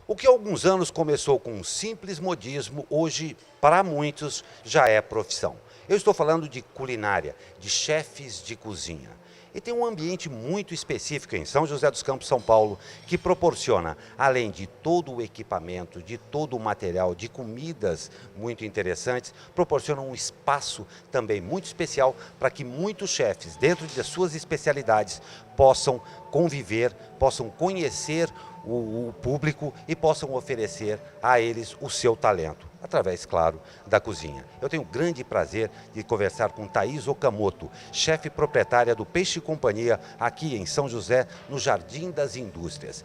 O que há alguns anos começou com um simples modismo, hoje, para muitos, já é profissão. Eu estou falando de culinária, de chefes de cozinha. E tem um ambiente muito específico em São José dos Campos, São Paulo, que proporciona, além de todo o equipamento, de todo o material, de comidas muito interessantes, proporciona um espaço também muito especial para que muitos chefes, dentro das suas especialidades, possam conviver, possam conhecer o público e possam oferecer a eles o seu talento, através, claro, da cozinha. Eu tenho grande prazer de conversar com Thaís Okamoto, chefe proprietária do Peixe Companhia, aqui em São José, no Jardim das Indústrias.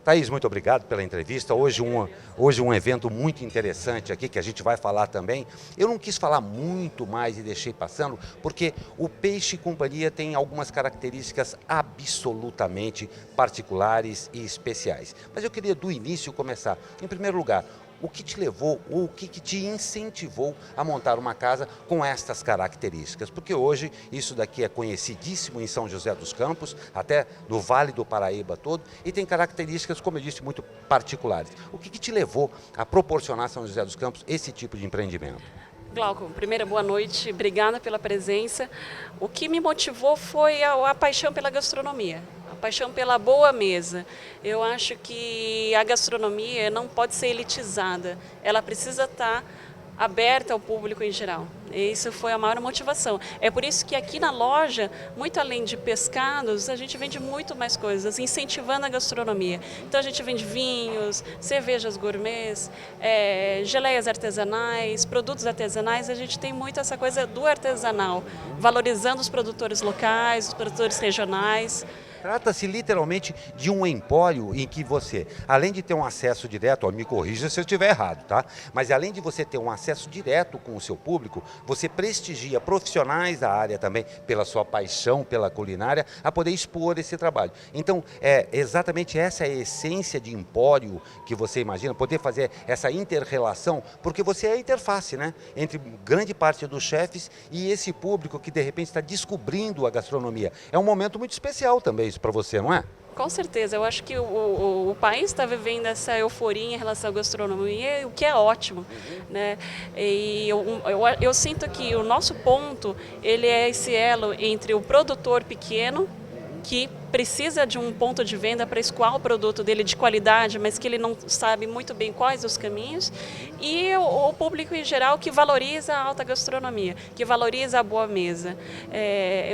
Thaís, muito obrigado pela entrevista. Hoje um evento muito interessante aqui, que a gente vai falar também. Eu não quis falar muito mais e deixei passando, porque o Peixe Companhia tem algumas características absolutamente particulares e especiais. Mas eu queria do início começar. Em primeiro lugar, o que te levou ou o que te incentivou a montar uma casa com estas características? Porque hoje isso daqui é conhecidíssimo em São José dos Campos, até no Vale do Paraíba todo, e tem características, como eu disse, muito particulares. O que te levou a proporcionar a São José dos Campos esse tipo de empreendimento? Glauco, primeiro, boa noite, obrigada pela presença. O que me motivou foi a paixão pela gastronomia. Paixão pela boa mesa. Eu acho que a gastronomia não pode ser elitizada, ela precisa estar aberta ao público em geral. Isso foi a maior motivação. É por isso que aqui na loja, muito além de pescados, a gente vende muito mais coisas, incentivando a gastronomia. Então a gente vende vinhos, cervejas gourmets, geleias artesanais, produtos artesanais. A gente tem muito essa coisa do artesanal, valorizando os produtores locais, os produtores regionais. Trata-se literalmente de um empório em que você, além de ter um acesso direto, me corrija se eu estiver errado, tá? Mas além de você ter um acesso direto com o seu público, você prestigia profissionais da área também, pela sua paixão pela culinária, a poder expor esse trabalho. Então, é exatamente essa a essência de empório que você imagina, poder fazer essa inter-relação, porque você é a interface, né? Entre grande parte dos chefes e esse público que de repente está descobrindo a gastronomia. É um momento muito especial também isso para você, não é? Com certeza, eu acho que o país está vivendo essa euforia em relação à gastronomia, o que é ótimo, né? E eu sinto que o nosso ponto, ele é esse elo entre o produtor pequeno, que precisa de um ponto de venda para escoar o produto dele de qualidade, mas que ele não sabe muito bem quais os caminhos, e o público em geral que valoriza a alta gastronomia, que valoriza a boa mesa,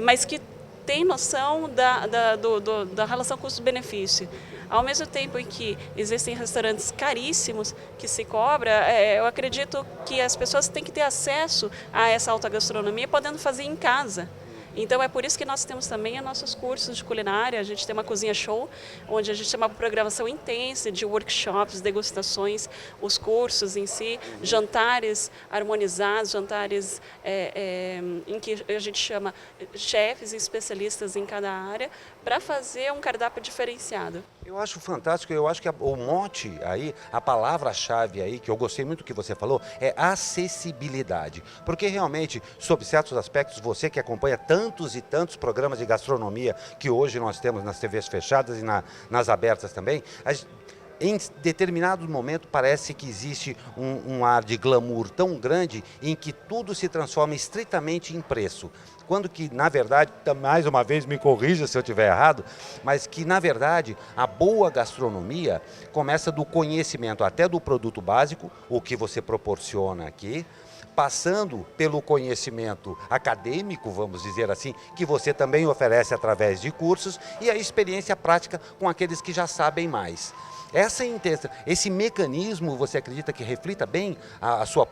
mas que tem noção da relação custo-benefício. Ao mesmo tempo em que existem restaurantes caríssimos que se cobra, eu acredito que as pessoas têm que ter acesso a essa alta gastronomia podendo fazer em casa. Então é por isso que nós temos também os nossos cursos de culinária. A gente tem uma cozinha show, onde a gente tem uma programação intensa de workshops, degustações, os cursos em si, jantares harmonizados, jantares em que a gente chama chefes e especialistas em cada área, para fazer um cardápio diferenciado. Eu acho fantástico, eu acho que o mote aí, a palavra-chave aí, que eu gostei muito do que você falou, é acessibilidade. Porque realmente, sob certos aspectos, você que acompanha tantos e tantos programas de gastronomia que hoje nós temos nas TVs fechadas e nas abertas também, em determinado momento parece que existe um ar de glamour tão grande em que tudo se transforma estritamente em preço. Quando que, na verdade, mais uma vez me corrija se eu estiver errado, mas que, na verdade, a boa gastronomia começa do conhecimento até do produto básico, o que você proporciona aqui, passando pelo conhecimento acadêmico, vamos dizer assim, que você também oferece através de cursos, e a experiência prática com aqueles que já sabem mais. Esse mecanismo, você acredita que reflita bem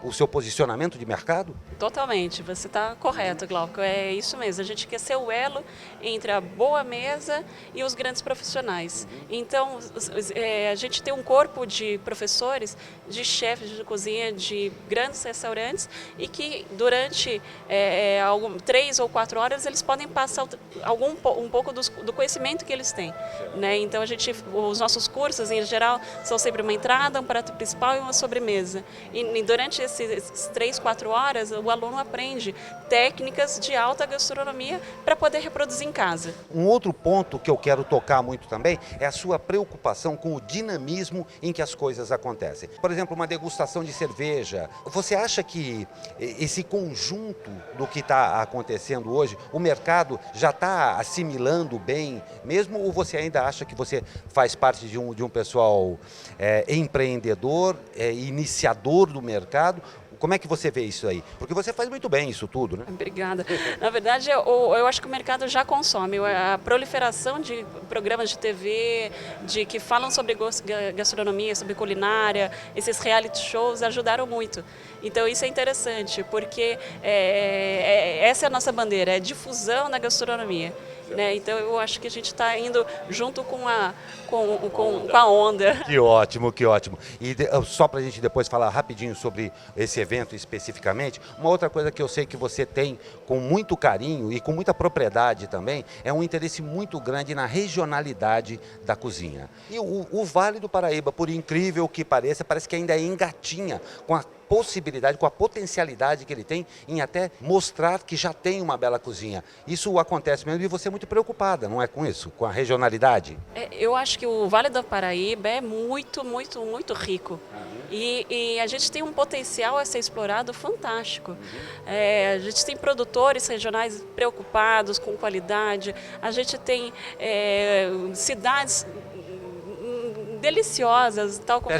o seu posicionamento de mercado? Totalmente, você está correto, Glauco, é isso mesmo. A gente quer ser o elo entre a boa mesa e os grandes profissionais. Então, a gente tem um corpo de professores, de chefes de cozinha, de grandes restaurantes, e que durante 3 ou 4 horas eles podem passar um pouco do conhecimento que eles têm, né? Então, os nossos cursos, a geral, são sempre uma entrada, um prato principal e uma sobremesa. E durante esses 3, 4 horas, o aluno aprende técnicas de alta gastronomia para poder reproduzir em casa. Um outro ponto que eu quero tocar muito também é a sua preocupação com o dinamismo em que as coisas acontecem. Por exemplo, uma degustação de cerveja. Você acha que esse conjunto do que está acontecendo hoje, o mercado já está assimilando bem mesmo, ou você ainda acha que você faz parte de um pessoal empreendedor, iniciador do mercado? Como é que você vê isso aí? Porque você faz muito bem isso tudo, né? Obrigada. Na verdade, eu acho que o mercado já consome. A proliferação de programas de TV, que falam sobre gastronomia, sobre culinária, esses reality shows ajudaram muito. Então isso é interessante, porque essa é a nossa bandeira, é difusão da gastronomia. Né? Então eu acho que a gente está indo junto com a onda. Que ótimo, que ótimo. E só para a gente depois falar rapidinho sobre esse evento especificamente, uma outra coisa que eu sei que você tem com muito carinho e com muita propriedade também, é um interesse muito grande na regionalidade da cozinha. E o Vale do Paraíba, por incrível que pareça, parece que ainda engatinha com a possibilidade, com a potencialidade que ele tem em até mostrar que já tem uma bela cozinha. Isso acontece mesmo e você é muito preocupada, não é com isso? Com a regionalidade? Eu acho que o Vale do Paraíba é muito, muito, muito rico. E a gente tem um potencial a ser explorado fantástico. A gente tem produtores regionais preocupados com qualidade, a gente tem cidades deliciosas, tal como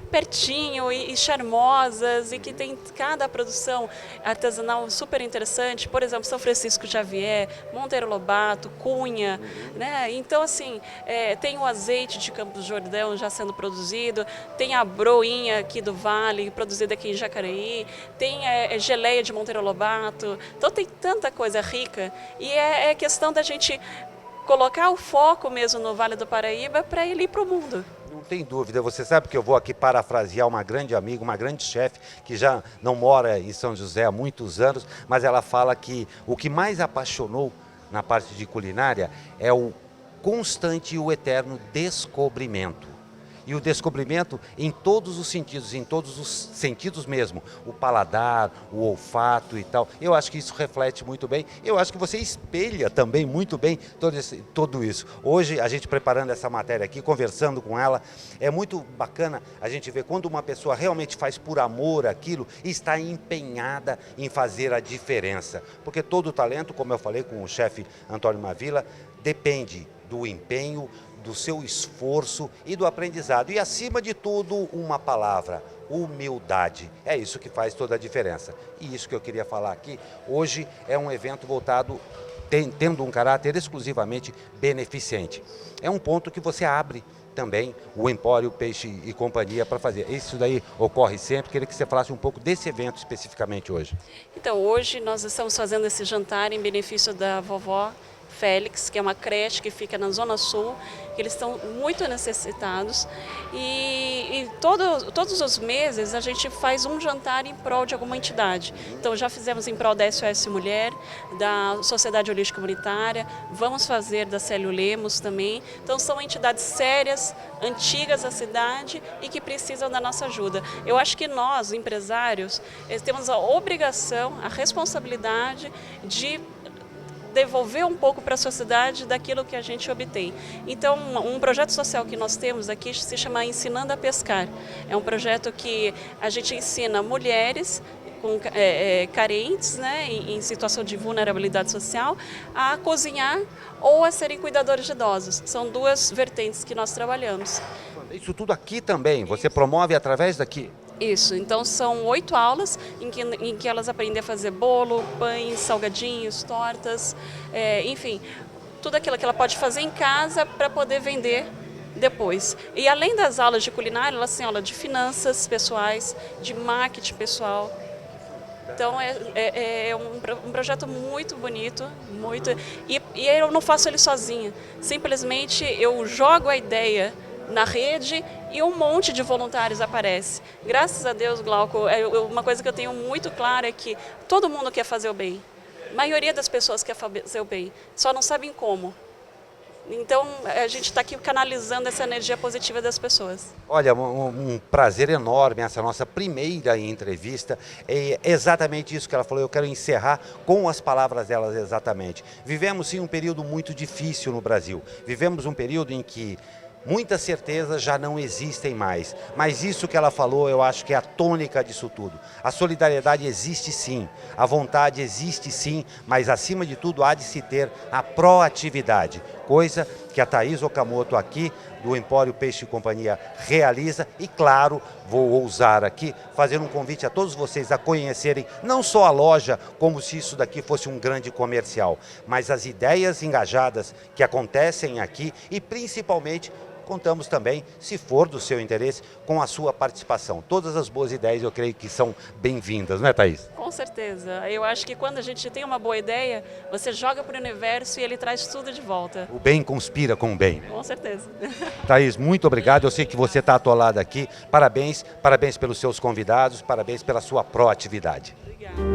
pertinho e charmosas, e que tem cada produção artesanal super interessante. Por exemplo, São Francisco Xavier, Monteiro Lobato, Cunha, né? Então assim, tem o azeite de Campos do Jordão já sendo produzido, tem a broinha aqui do Vale, produzida aqui em Jacareí, tem geleia de Monteiro Lobato. Então tem tanta coisa rica, e é questão da gente colocar o foco mesmo no Vale do Paraíba para ele ir para o mundo. Não tem dúvida, você sabe que eu vou aqui parafrasear uma grande amiga, uma grande chefe, que já não mora em São José há muitos anos, mas ela fala que o que mais apaixonou na parte de culinária é o constante e o eterno descobrimento. E o descobrimento em todos os sentidos mesmo, o paladar, o olfato e tal. Eu acho que isso reflete muito bem, eu acho que você espelha também muito bem tudo isso. Hoje, a gente preparando essa matéria aqui, conversando com ela, é muito bacana a gente ver quando uma pessoa realmente faz por amor aquilo e está empenhada em fazer a diferença. Porque todo talento, como eu falei com o chefe Antônio Mavila, depende do empenho, do seu esforço e do aprendizado. E, acima de tudo, uma palavra: humildade. É isso que faz toda a diferença. E isso que eu queria falar aqui. Hoje é um evento voltado, tendo um caráter exclusivamente beneficente. É um ponto que você abre também o Empório Peixe e Companhia para fazer. Isso daí ocorre sempre. Queria que você falasse um pouco desse evento especificamente hoje. Então, hoje nós estamos fazendo esse jantar em benefício da vovó Félix, que é uma creche que fica na Zona Sul, que eles estão muito necessitados, e todos os meses a gente faz um jantar em prol de alguma entidade. Então já fizemos em prol da SOS Mulher, da Sociedade Holística Comunitária, vamos fazer da Célio Lemos também. Então são entidades sérias, antigas da cidade e que precisam da nossa ajuda. Eu acho que nós, empresários, temos a obrigação, a responsabilidade de devolver um pouco para a sociedade daquilo que a gente obtém. Então, um projeto social que nós temos aqui se chama Ensinando a Pescar. É um projeto que a gente ensina mulheres carentes, né, em situação de vulnerabilidade social, a cozinhar ou a serem cuidadores de idosos. São duas vertentes que nós trabalhamos. Isso tudo aqui também, você promove através daqui? Isso, então são 8 aulas em que elas aprendem a fazer bolo, pães, salgadinhos, tortas, enfim, tudo aquilo que ela pode fazer em casa para poder vender depois. E além das aulas de culinária, elas têm aula de finanças pessoais, de marketing pessoal. Então é um projeto muito bonito, e eu não faço ele sozinha, simplesmente eu jogo a ideia na rede e um monte de voluntários aparece. Graças a Deus, Glauco, uma coisa que eu tenho muito clara é que todo mundo quer fazer o bem. A maioria das pessoas quer fazer o bem, só não sabem como. Então, a gente está aqui canalizando essa energia positiva das pessoas. Olha, um prazer enorme essa nossa primeira entrevista. É exatamente isso que ela falou. Eu quero encerrar com as palavras delas exatamente. Vivemos sim um período muito difícil no Brasil. Vivemos um período em que muitas certezas já não existem mais, mas isso que ela falou eu acho que é a tônica disso tudo. A solidariedade existe sim, a vontade existe sim, mas acima de tudo há de se ter a proatividade, coisa que a Thaís Okamoto aqui do Empório Peixe e Companhia realiza e claro, vou ousar aqui fazer um convite a todos vocês a conhecerem não só a loja como se isso daqui fosse um grande comercial, mas as ideias engajadas que acontecem aqui e principalmente contamos também, se for do seu interesse, com a sua participação. Todas as boas ideias eu creio que são bem-vindas, não é, Thaís? Com certeza. Eu acho que quando a gente tem uma boa ideia, você joga para o universo e ele traz tudo de volta. O bem conspira com o bem. Com certeza. Thaís, muito obrigado. Eu sei que você está atolada aqui. Parabéns, parabéns pelos seus convidados, parabéns pela sua proatividade. Obrigada.